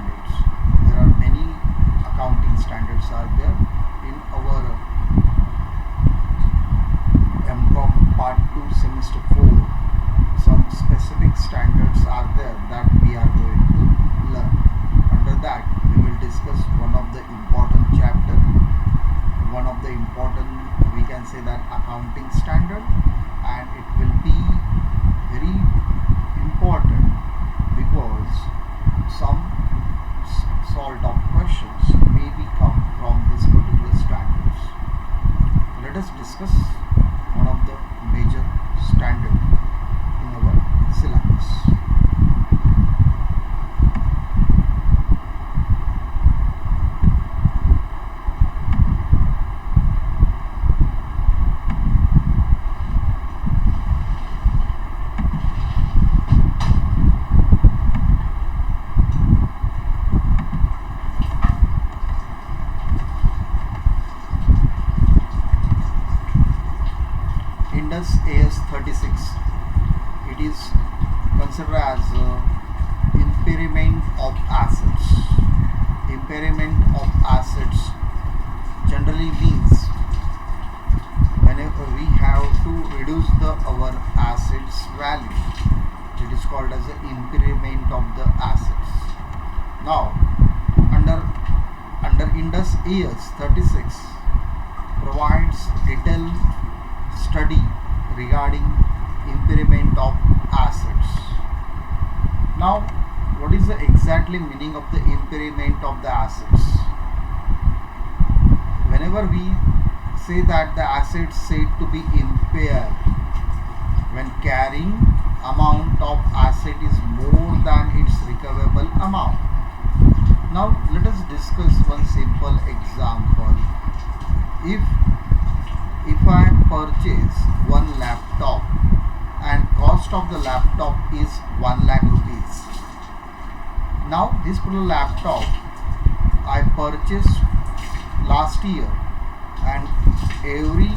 standards. There are many accounting standards are there in our Mcom Part 2 Semester 4. Some specific standards are there that we are going to learn. Under that, we will discuss one of the important chapter, one of the important, we can say that, accounting standard, and it will be very important because some sort of questions may be come from this particular standards. Let us discuss one of the major standard in our syllabus. AS 36. It is considered as impairment of assets. Impairment of assets generally means whenever we have to reduce our assets value, it is called as the impairment of the assets. Now, under Indus AS 36 provides detailed study regarding impairment of assets. Now, what is the exactly meaning of the impairment of the assets? Whenever we say that the assets said to be impaired when carrying amount of asset is more than its recoverable amount. Now, let us discuss one simple example. If I purchase one laptop and cost of the laptop is 1 lakh rupees. Now this particular laptop I purchased last year, and every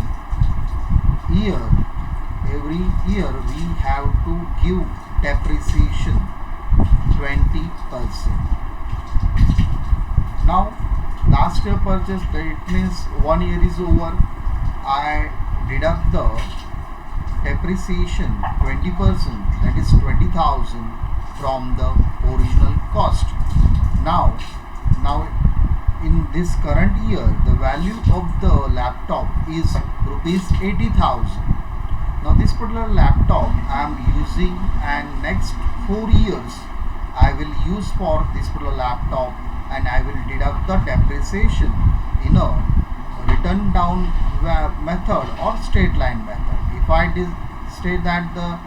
year we have to give depreciation 20%. Now last year purchase, it means 1 year is over. I deduct the depreciation 20%, that is 20,000 from the original cost. Now in this current year the value of the laptop is rupees 80,000. Now this particular laptop I am using, and next 4 years I will use for this particular laptop, and I will deduct the depreciation in a written down method or straight line method. If I state that the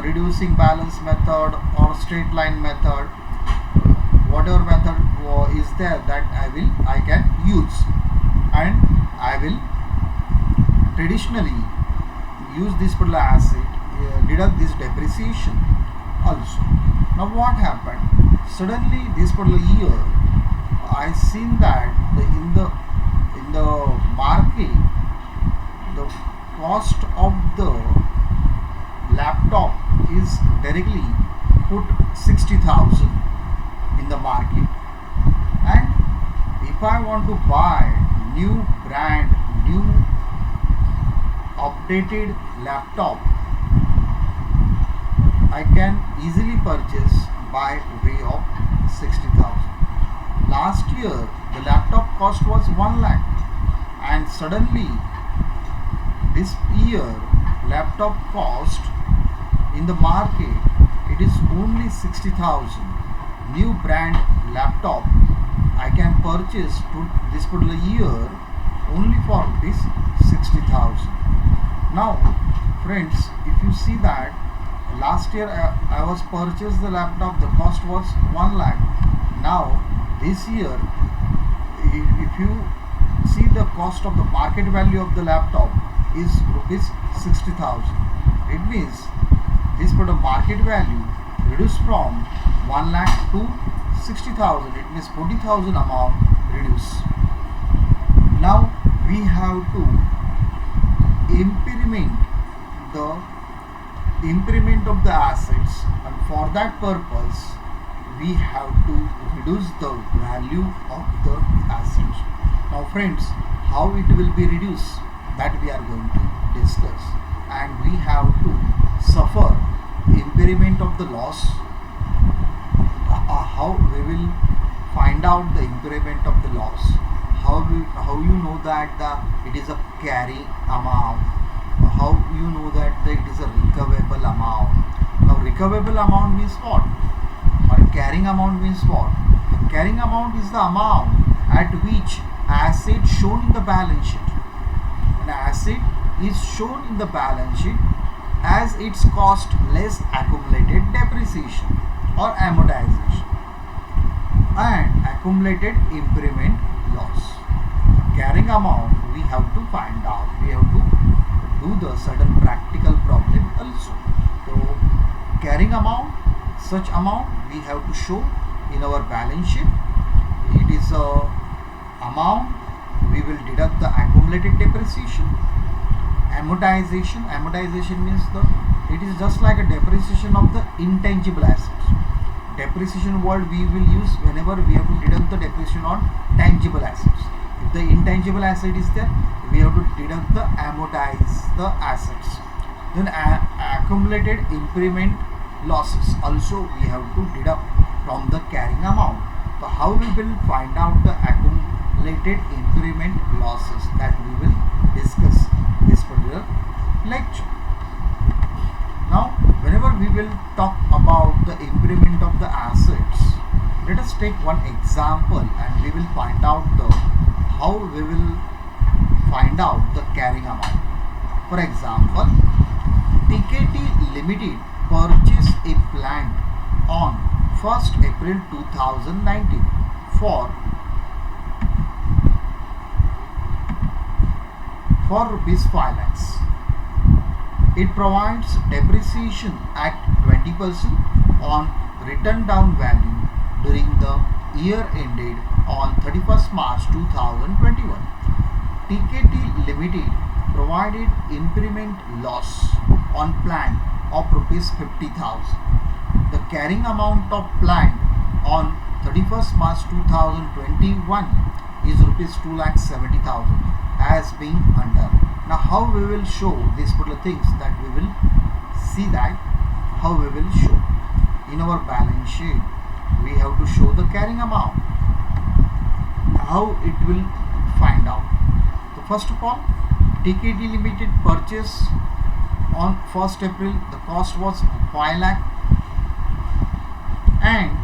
reducing balance method or straight line method, whatever method is there, that I can use, and I will traditionally use this particular asset, deduct this depreciation also. Now what happened? Suddenly this particular year I seen that in the market the cost of the laptop is directly put 60,000 in the market, and if I want to buy new brand, new updated laptop, I can easily purchase by way of 60,000. Last year the laptop cost was 1 lakh, and suddenly this year laptop cost in the market, it is only 60,000. New brand laptop I can purchase to this particular year only for rupees 60,000. Now friends, if you see that last year I was purchased the laptop, the cost was 1 lakh. Now this year, if you see the cost of the market value of the laptop is rupees 60,000. It means this particular market value reduced from 1 lakh to 60,000. It means 40,000 amount reduced. Now we have to impairment of the assets, and for that purpose we have to reduce the value of the assets. Now friends, how it will be reduced, that we are going to discuss. And we have to suffer impairment of the loss. How we will find out the impairment of the loss? How you know that it is a carrying amount? How you know that it is a recoverable amount? Now recoverable amount means what? Or carrying amount means what? The carrying amount is the amount at which asset shown in the balance sheet. An asset is shown in the balance sheet as its cost less accumulated depreciation or amortization and accumulated impairment loss. Carrying amount we have to find out. We have to do the certain practical problem also. So carrying amount, such amount we have to show in our balance sheet. It is a amount we will deduct the accumulated depreciation. Amortization means it is just like a depreciation of the intangible assets. Depreciation word we will use whenever we have to deduct the depreciation on tangible assets. If the intangible asset is there, we have to deduct the amortize the assets. Then accumulated impairment losses also we have to deduct from the carrying amount. So how we will find out the accumulated impairment losses, that we will discuss this particular lecture. Now whenever we will talk about the impairment of the assets, let us take one example and we will find out how we will find out the carrying amount. For example, TKT Limited purchased a plant on 1st April 2019 for rupees 5 lakhs. It provides depreciation at 20% on written down value during the year ended on 31st March 2021. TKT Limited provided impairment loss on plant of rupees 50,000. The carrying amount of plant on 31st March 2021 is rupees 2,70,000 as being under. Now how we will show these particular things, that we will see that how we will show. In our balance sheet we have to show the carrying amount. How it will find out? So first of all, TKT Limited purchase on 1st April, the cost was 5 lakh and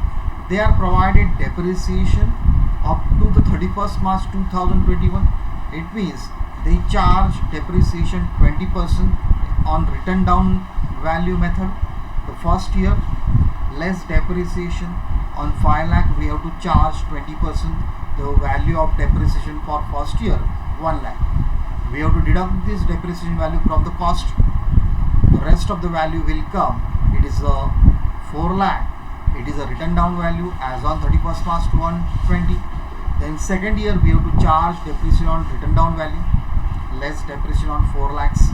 they are provided depreciation up to the 31st March 2021. It means they charge depreciation 20% on written down value method. The first year less depreciation on 5 lakh, we have to charge 20% the value of depreciation for first year 1 lakh. We have to deduct this depreciation value from the cost. The rest of the value will come. It is a 4 lakh. It is a written down value as on 31st March 2020. Then second year we have to charge depreciation on written down value, less depreciation on 4 lakhs,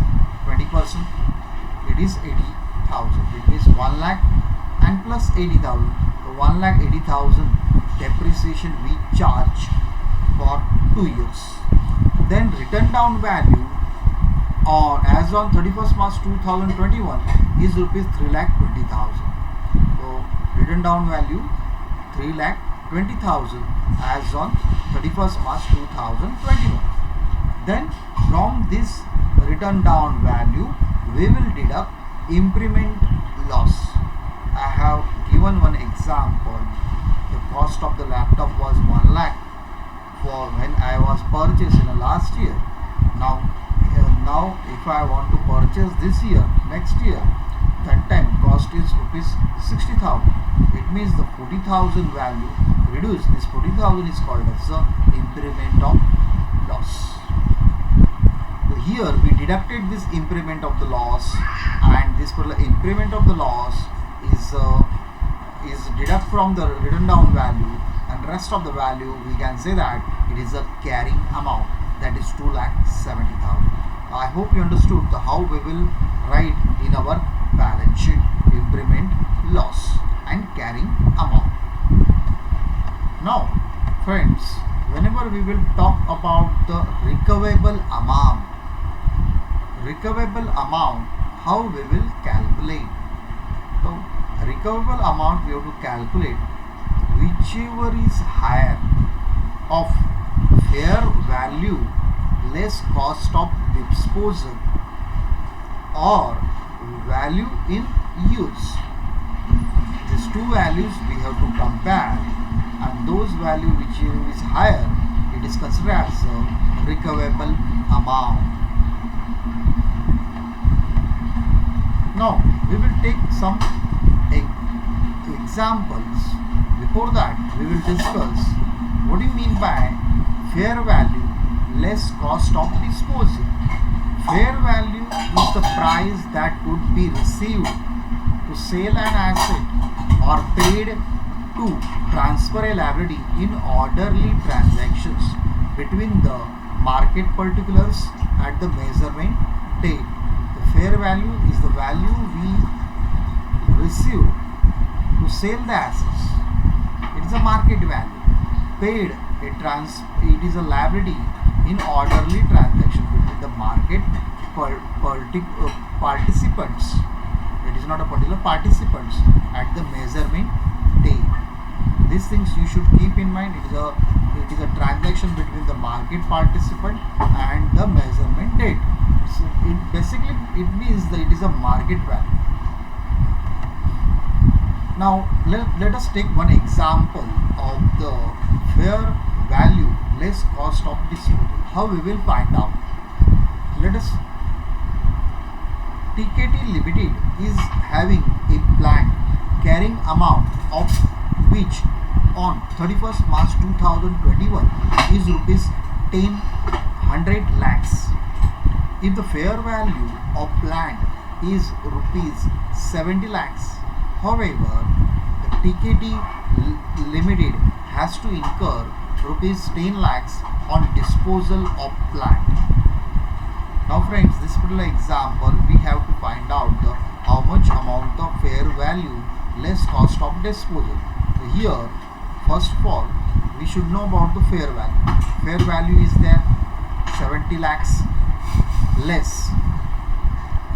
20%. It is 80,000. It means 1 lakh and plus 80,000. The 1,80,000 depreciation we charge for 2 years. Then written down value on as on 31st March 2021 is rupees 3,20,000. So written down value 3,20,000 as on 31st March 2021. Then from this written down value we will deduct impairment loss. I have given one example. The cost of the laptop was 1 lakh for when I was purchased in the last year. Now if I want to purchase this year, next year, that time cost is rupees 60,000. It means the 40,000 value reduced. This 40,000 is called as the impairment of loss. So here we deducted this impairment of the loss, and this particular impairment of the loss is deduct from the written down value, and rest of the value we can say that it is a carrying amount, that is 2,70,000. I hope you understood how we will write in our balance sheet impairment loss and carrying amount. Now, friends, whenever we will talk about the recoverable amount, how we will calculate? So, recoverable amount we have to calculate whichever is higher of fair value less cost of disposal or value in use. These two values we have to compare, and those value which is higher, it is considered as a recoverable amount. Now we will take some examples. Before that, we will discuss what do you mean by fair value less cost of disposal. Fair value is the price that would be received to sell an asset or paid to transfer a liability in orderly transactions between the market particulars at the measurement date. The fair value is the value we receive to sell the assets. It is a market value. Paid, it is a liability in orderly transaction between the market participants. It is not a particular participants at the measurement date. These things you should keep in mind. It is a transaction between the market participant and the measurement date. So it means that it is a market value. Now let us take one example of the fair value less cost of disposal. How we will find out? Let us. TKT Limited is having a plant carrying amount of which on 31st March 2021 is rupees 100 lakhs. If the fair value of plant is rupees 70 lakhs, however, the TKT Limited has to incur rupees 10 lakhs on disposal of plant. Now friends, this particular example we have to find out how much amount of fair value less cost of disposal. So here, first of all, we should know about the fair value. Fair value is there 70 lakhs less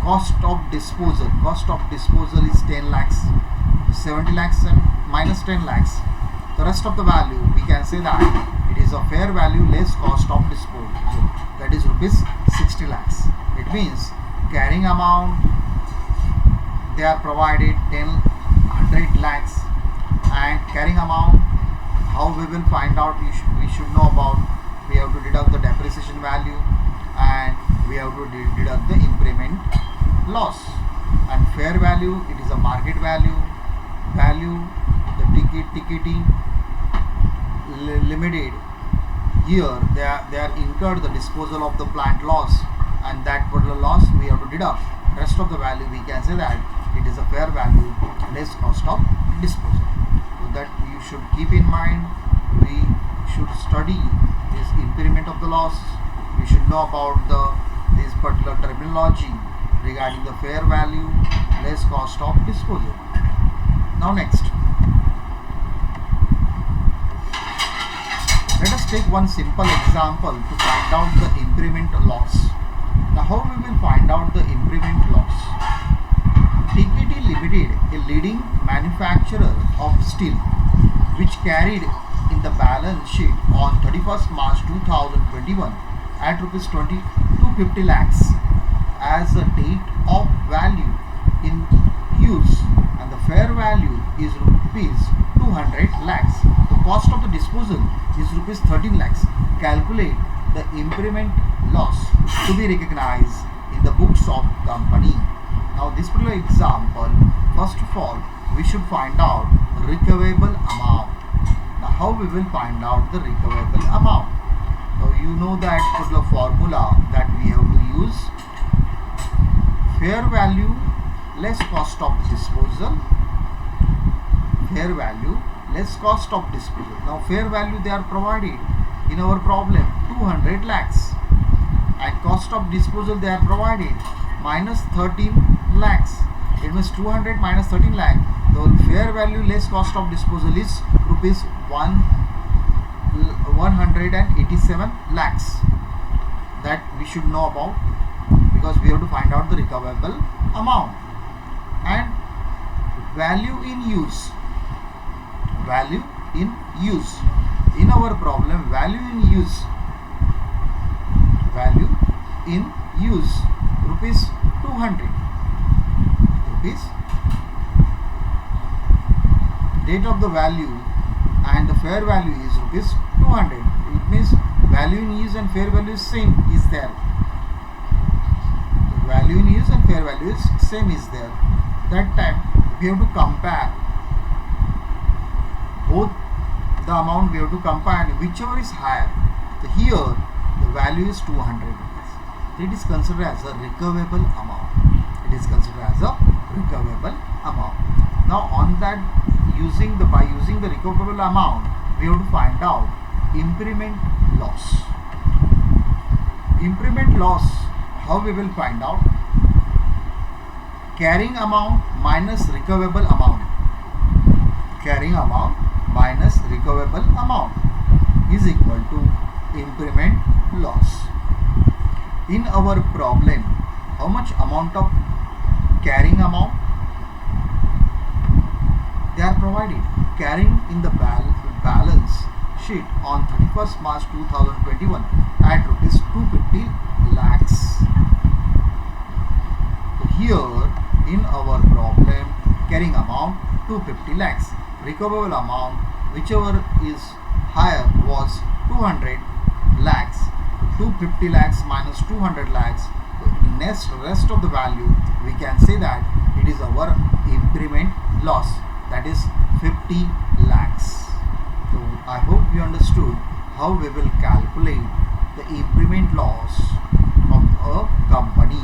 cost of disposal. Cost of disposal is 10 lakhs. 70 lakhs and minus 10 lakhs. The rest of the value we can say that it is a fair value less cost of disposal. So that is rupees 60 lakhs. It means carrying amount they are provided 100 lakhs, and carrying amount, how we will find out? We should know about. We have to deduct the depreciation value and we have to deduct the impairment loss. And fair value, it is a market value. The TKT Limited, here they are incurred the disposal of the plant loss, and that particular loss we have to deduct. Rest of the value we can say that it is a fair value less cost of disposal. So that you should keep in mind. We should study this impairment of the loss. We should know about this particular terminology regarding the fair value less cost of disposal. Now next, let us take one simple example to find out the impairment loss. Now how we will find out the impairment loss? TKT Limited, a leading manufacturer of steel, which carried in the balance sheet on 31st March 2021 at rupees 250 lakhs as a date of value in use, and the fair value is rupees 200 lakhs. The cost of the disposal is rupees 13 lakhs. Calculate the impairment loss to be recognized in the books of company. Now this particular example, first of all, we should find out recoverable amount. Now how we will find out the recoverable amount? Now you know that particular formula that we have to use. Fair value less cost of disposal. Fair value less cost of disposal. Now fair value they are provided in our problem 200 lakhs, and cost of disposal they are provided minus 13 lakhs. It means 200 minus 13 lakh. The fair value less cost of disposal is rupees 1 187 lakhs. That we should know about, because we have to find out the recoverable amount. And value in use. Value in use. In our problem, value in use. Value in use rupees 200. Rupees. Date of the value and the fair value is rupees 200. It means value in use and fair value is same is there. The value in use and fair value is same is there. That time we have to compare both the amount. We have to compare, and whichever is higher. So here the value is 200 rupees. It is considered as a recoverable amount. It is considered as a recoverable amount. Now on that, by using the recoverable amount, we have to find out impairment loss. Impairment loss, how we will find out? Carrying amount minus recoverable amount. Carrying amount minus recoverable amount is equal to impairment loss. In our problem, how much amount of carrying amount? They are provided. Carrying in the balance sheet on 31st March 2021 at rupees 250 lakhs. Here in our problem, carrying amount 250 lakhs. Recoverable amount, whichever is higher, was 200 lakhs. 250 lakhs minus 200 lakhs. The rest of the value, we can say that it is our impairment loss. That is 50 lakhs. So I hope you understood how we will calculate the impairment loss of a company.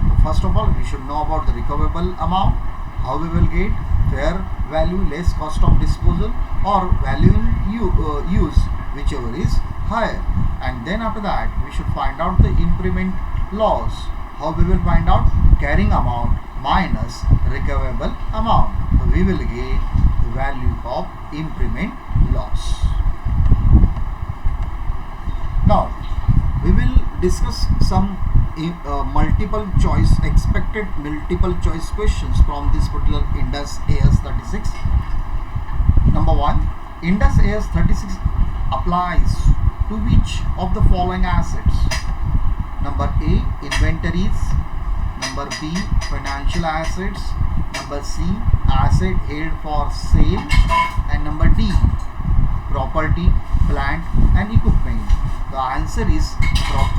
So first of all, we should know about the recoverable amount, how we will get fair value less cost of disposal, or value in use, whichever is higher. And then after that, we should find out the impairment loss. How we will find out? Carrying amount minus recoverable amount. So we will get the value of impairment loss. Now we will discuss some expected multiple choice questions from this particular Indus AS 36. Number 1, Indus AS 36 applies to which of the following assets? Number A, inventories. Number B, financial assets. Number C, asset held for sale. And number D, property, plant and equipment. The answer is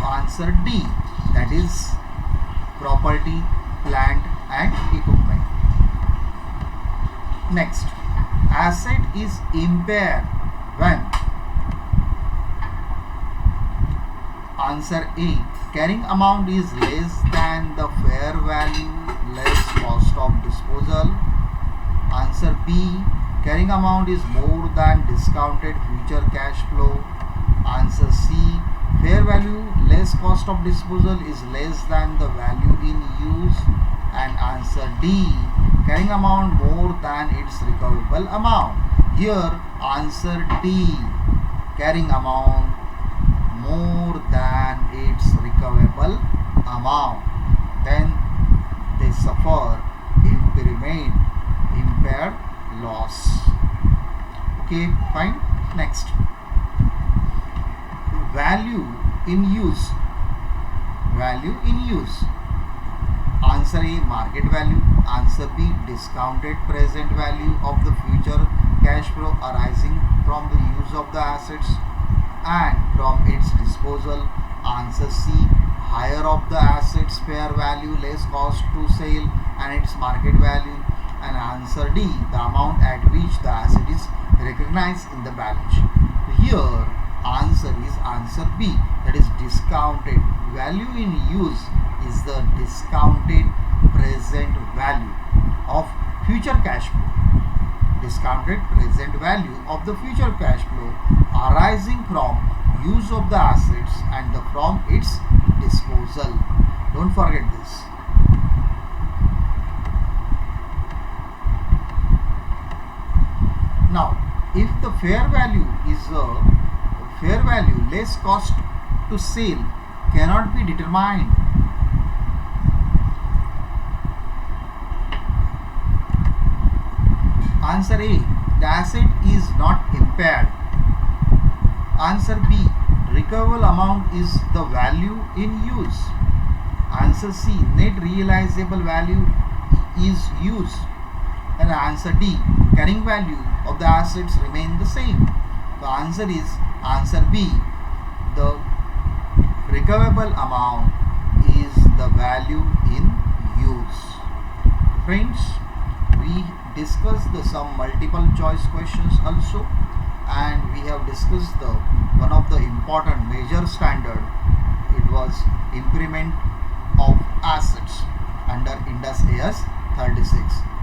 answer D, that is property, plant and equipment. Next, asset is impaired when? Answer A, carrying amount is less than the fair value less cost of disposal. Answer B, carrying amount is more than discounted future cash flow. Answer C, fair value less cost of disposal is less than the value in use. And answer D, carrying amount more than its recoverable amount. Here answer D, carrying amount more than its recoverable amount. Then they suffer impaired loss. Okay, fine. Next, value in use. Value in use. Answer A, market value. Answer B, discounted present value of the future cash flow arising from the use of the assets and from its disposal. Answer C, higher of the assets fair value less cost to sale and its market value. And answer D, the amount at which the asset is recognized in the balance sheet. Here answer is answer B, that is discounted. Value in use is the discounted present value of future cash flow. Discounted present value of the future cash flow arising from use of the assets and from its disposal. Don't forget this. Now, if the fair value is fair value less cost to sell cannot be determined. Answer A, the asset is not impaired. Answer B, recoverable amount is the value in use. Answer C, net realizable value is used. And answer D, carrying value of the assets remain the same. The answer is answer B, the recoverable amount is the value in use. Friends, we discussed some multiple choice questions also, and we have discussed one of the important major standard. It was impairment of assets under Ind AS 36.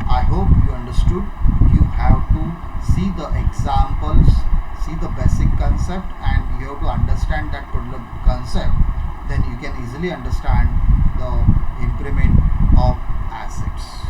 I hope you understood. You have to see the examples, see the basic concept, and you have to understand that particular concept. Then you can easily understand the impairment of assets.